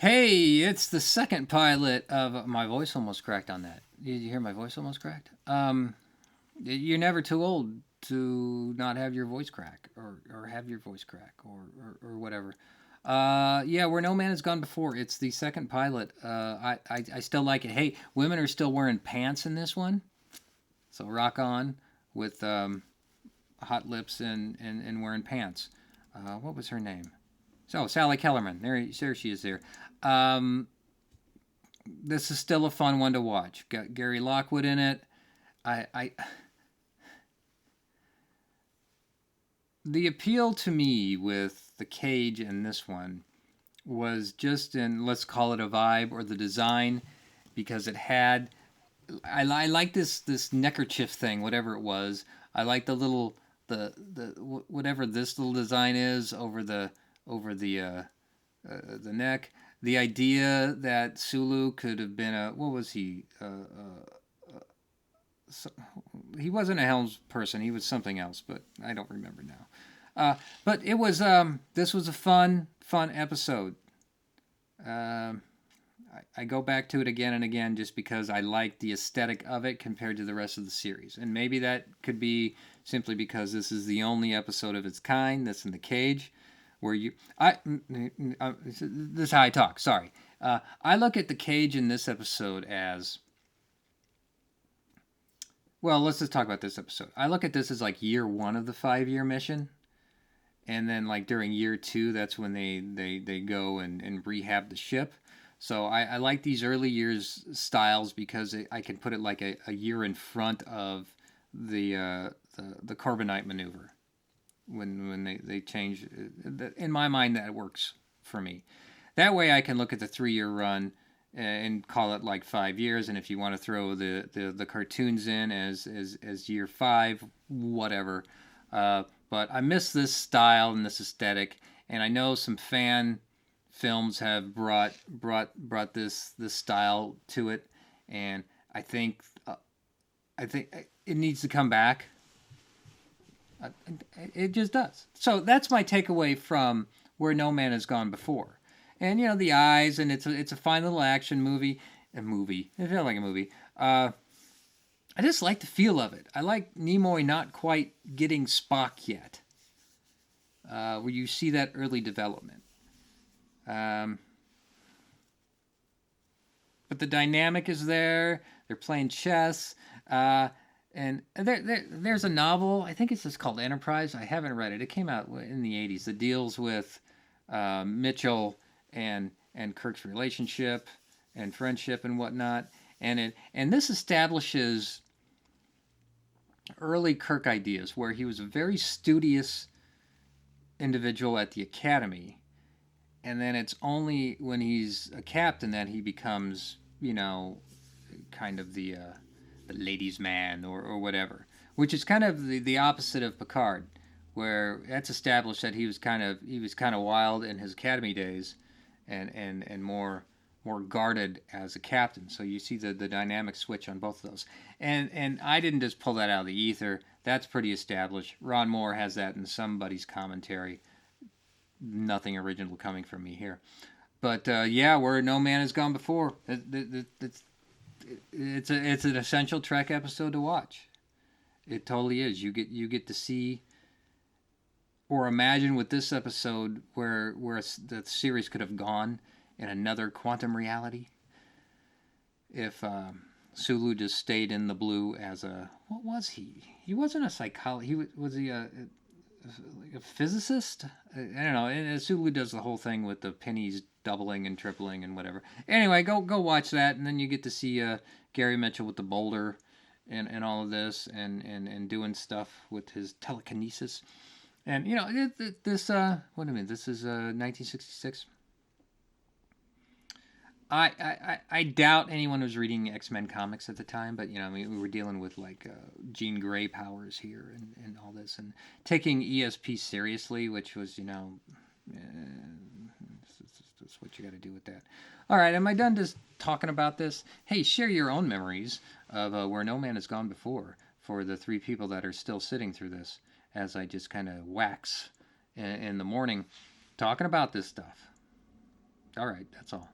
Hey, it's the second pilot of my voice almost cracked on that. Did you hear my voice almost cracked? You're never too old to not have your voice crack or have your voice crack or whatever. Yeah, where no man has gone before. It's the second pilot. I still like it. Hey, women are still wearing pants in this one, so rock on with hot lips and wearing pants. What was her name? So Sally Kellerman. There she is. There. Um, this is still a fun one to watch. Got Gary Lockwood in it. I the appeal to me with the cage and this one was just in, let's call it a vibe or the design, because it had I like this neckerchief thing, whatever it was. I like the little the whatever this little design is over the neck. The idea that Sulu could have been a, what was he? So, he wasn't a Helms person. He was something else, but I don't remember now. But it was this was a fun episode. Um, I go back to it again and again just because I like the aesthetic of it compared to the rest of the series, and maybe that could be simply because this is the only episode of its kind that's in the cage where this is how I talk. Sorry, I look at the cage in this episode as, well. Let's just talk about this episode. I look at this as like year one of the 5 year mission, and then like during year two, that's when they go and rehab the ship. So I like these early years styles because I can put it like a year in front of the carbonite maneuver when they change. In my mind, that works for me. That way, I can look at the 3 year run and call it like 5 years. And if you want to throw the cartoons in as year five, whatever. But I miss this style and this aesthetic, and I know some fan films have brought this style to it, and I think it needs to come back. Uh, it just does. So that's my takeaway from Where No Man Has Gone Before. And the eyes, and it's a fine little action movie. A movie. It felt like a movie. I just like the feel of it. I like Nimoy not quite getting Spock yet, where you see that early development. Um, but the dynamic is there. They're playing chess. And there's a novel. I think it's just called Enterprise. I haven't read it. It came out in the 80s. That deals with Mitchell and Kirk's relationship and friendship and whatnot. And this establishes early Kirk ideas, where he was a very studious individual at the academy, and then it's only when he's a captain that he becomes, kind of the ladies' man or whatever, which is kind of the opposite of Picard, where that's established that he was kind of wild in his academy days, and more guarded as a captain. So you see the dynamic switch on both of those. And I didn't just pull that out of the ether. That's pretty established. Ron Moore has that in somebody's commentary. Nothing original coming from me here. But yeah, where no man has gone before. It's an essential Trek episode to watch. It totally is. You get to see or imagine with this episode where the series could have gone in another quantum reality if Sulu just stayed in the blue as a, what was he? He wasn't a psychologist. Was he like a physicist? I don't know. And Sulu does the whole thing with the pennies doubling and tripling and whatever. Anyway, go watch that, and then you get to see Gary Mitchell with the boulder and all of this and doing stuff with his telekinesis. And this what do I mean? This is 1966. I doubt anyone was reading X-Men comics at the time, but we were dealing with like Jean Grey powers here and all this, and taking ESP seriously, which was that's what you got to do with that. All right, am I done just talking about this? Hey, share your own memories of Where No Man Has Gone Before for the three people that are still sitting through this, as I just kind of wax in the morning talking about this stuff. All right, that's all.